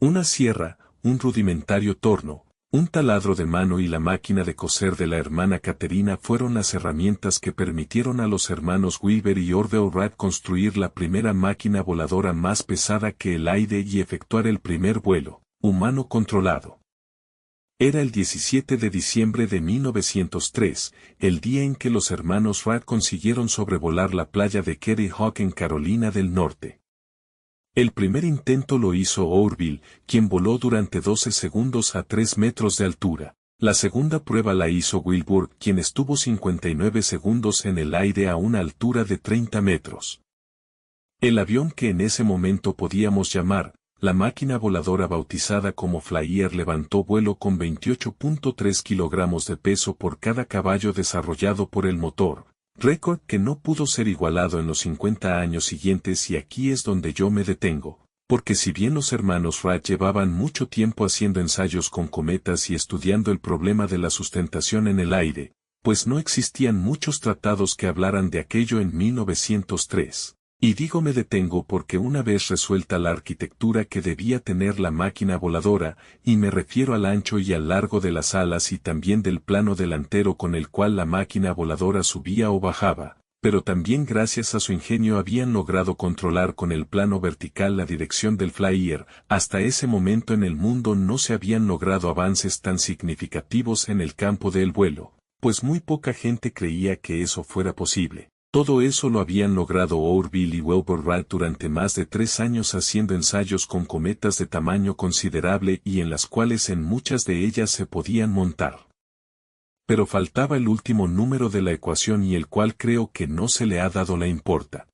Una sierra, un rudimentario torno, un taladro de mano y la máquina de coser de la hermana Caterina fueron las herramientas que permitieron a los hermanos Wilbur y Orville Wright construir la primera máquina voladora más pesada que el aire y efectuar el primer vuelo, humano controlado. Era el 17 de diciembre de 1903, el día en que los hermanos Wright consiguieron sobrevolar la playa de Kitty Hawk en Carolina del Norte. El primer intento lo hizo Orville, quien voló durante 12 segundos a 3 metros de altura. La segunda prueba la hizo Wilbur, quien estuvo 59 segundos en el aire a una altura de 30 metros. El avión que en ese momento podíamos llamar, la máquina voladora bautizada como Flyer levantó vuelo con 28.3 kilogramos de peso por cada caballo desarrollado por el motor. Récord que no pudo ser igualado en los 50 años siguientes y aquí es donde yo me detengo, porque si bien los hermanos Wright llevaban mucho tiempo haciendo ensayos con cometas y estudiando el problema de la sustentación en el aire, pues no existían muchos tratados que hablaran de aquello en 1903. Y digo me detengo porque una vez resuelta la arquitectura que debía tener la máquina voladora, y me refiero al ancho y al largo de las alas y también del plano delantero con el cual la máquina voladora subía o bajaba, pero también gracias a su ingenio habían logrado controlar con el plano vertical la dirección del Flyer. Hasta ese momento en el mundo no se habían logrado avances tan significativos en el campo del vuelo, pues muy poca gente creía que eso fuera posible. Todo eso lo habían logrado Orville y Wilbur Wright durante más de 3 años haciendo ensayos con cometas de tamaño considerable y en las cuales en muchas de ellas se podían montar. Pero faltaba el último número de la ecuación y el cual creo que no se le ha dado la importancia.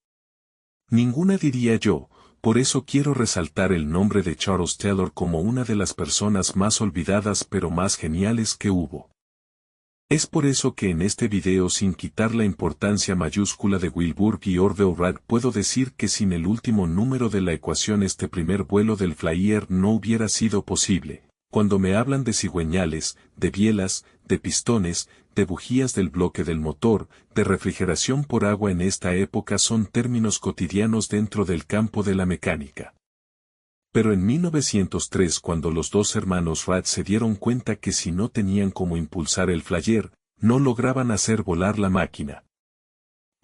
Ninguna diría yo, por eso quiero resaltar el nombre de Charles Taylor como una de las personas más olvidadas pero más geniales que hubo. Es por eso que en este video sin quitar la importancia mayúscula de Wilbur y Orville Wright puedo decir que sin el último número de la ecuación este primer vuelo del Flyer no hubiera sido posible. Cuando me hablan de cigüeñales, de bielas, de pistones, de bujías del bloque del motor, de refrigeración por agua en esta época son términos cotidianos dentro del campo de la mecánica. Pero en 1903 cuando los dos hermanos Wright se dieron cuenta que si no tenían cómo impulsar el Flyer, no lograban hacer volar la máquina.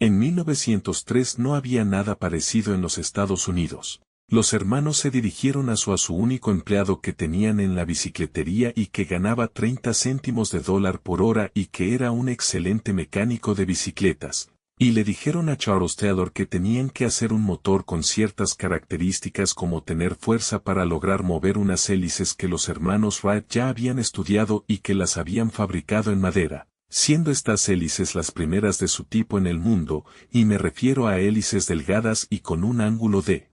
En 1903 no había nada parecido en los Estados Unidos. Los hermanos se dirigieron a su único empleado que tenían en la bicicletería y que ganaba 30 céntimos de dólar por hora y que era un excelente mecánico de bicicletas. Y le dijeron a Charles Taylor que tenían que hacer un motor con ciertas características como tener fuerza para lograr mover unas hélices que los hermanos Wright ya habían estudiado y que las habían fabricado en madera, siendo estas hélices las primeras de su tipo en el mundo, y me refiero a hélices delgadas y con un ángulo de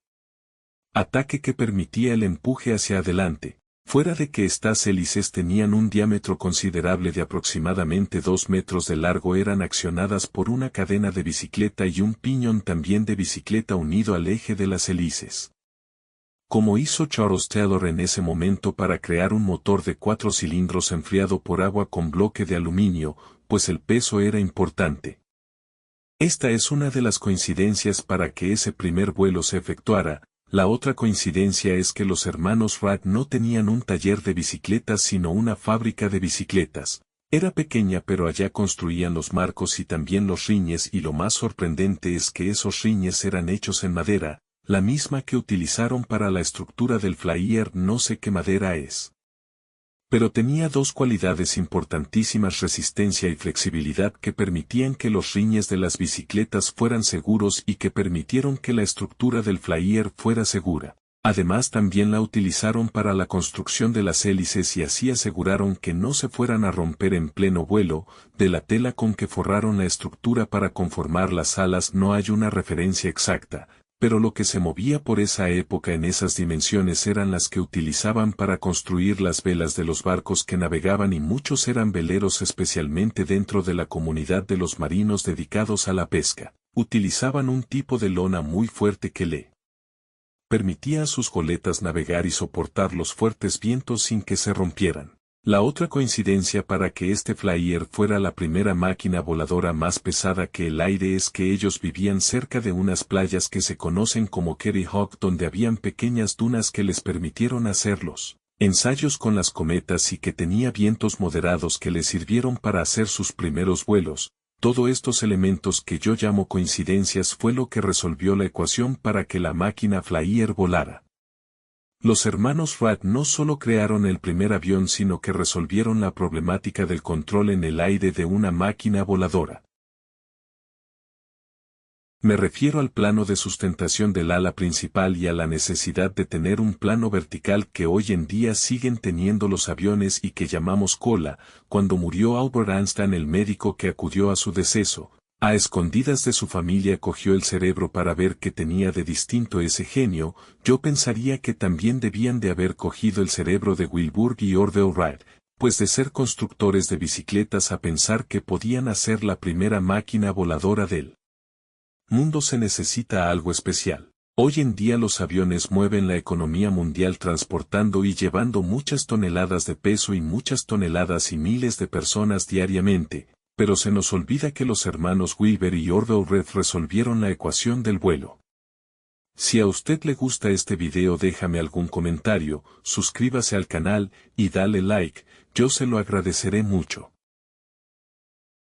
ataque que permitía el empuje hacia adelante. Fuera de que estas hélices tenían un diámetro considerable de aproximadamente 2 metros de largo eran accionadas por una cadena de bicicleta y un piñón también de bicicleta unido al eje de las hélices. Como hizo Charles Taylor en ese momento para crear un motor de 4 cilindros enfriado por agua con bloque de aluminio, pues el peso era importante. Esta es una de las coincidencias para que ese primer vuelo se efectuara. La otra coincidencia es que los hermanos Wright no tenían un taller de bicicletas sino una fábrica de bicicletas. Era pequeña pero allá construían los marcos y también los rines y lo más sorprendente es que esos rines eran hechos en madera, la misma que utilizaron para la estructura del Flyer no sé qué madera es. Pero tenía dos cualidades importantísimas: resistencia y flexibilidad que permitían que los rines de las bicicletas fueran seguros y que permitieron que la estructura del Flyer fuera segura. Además también la utilizaron para la construcción de las hélices y así aseguraron que no se fueran a romper en pleno vuelo. De la tela con que forraron la estructura para conformar las alas no hay una referencia exacta, pero lo que se movía por esa época en esas dimensiones eran las que utilizaban para construir las velas de los barcos que navegaban y muchos eran veleros especialmente dentro de la comunidad de los marinos dedicados a la pesca. Utilizaban un tipo de lona muy fuerte que le permitía a sus goletas navegar y soportar los fuertes vientos sin que se rompieran. La otra coincidencia para que este flyer fuera la primera máquina voladora más pesada que el aire es que ellos vivían cerca de unas playas que se conocen como Kerry Hawk, donde habían pequeñas dunas que les permitieron hacerlos ensayos con las cometas y que tenía vientos moderados que les sirvieron para hacer sus primeros vuelos. Todos estos elementos que yo llamo coincidencias fue lo que resolvió la ecuación para que la máquina flyer volara. Los hermanos Wright no solo crearon el primer avión sino que resolvieron la problemática del control en el aire de una máquina voladora. Me refiero al plano de sustentación del ala principal y a la necesidad de tener un plano vertical que hoy en día siguen teniendo los aviones y que llamamos cola. Cuando murió Albert Einstein, el médico que acudió a su deceso, a escondidas de su familia cogió el cerebro para ver qué tenía de distinto ese genio. Yo pensaría que también debían de haber cogido el cerebro de Wilbur y Orville Wright, pues de ser constructores de bicicletas a pensar que podían hacer la primera máquina voladora del mundo se necesita algo especial. Hoy en día los aviones mueven la economía mundial transportando y llevando muchas toneladas de peso y muchas toneladas y miles de personas diariamente, pero se nos olvida que los hermanos Weaver y Orville Wright resolvieron la ecuación del vuelo. Si a usted le gusta este video, déjame algún comentario, suscríbase al canal y dale like, yo se lo agradeceré mucho.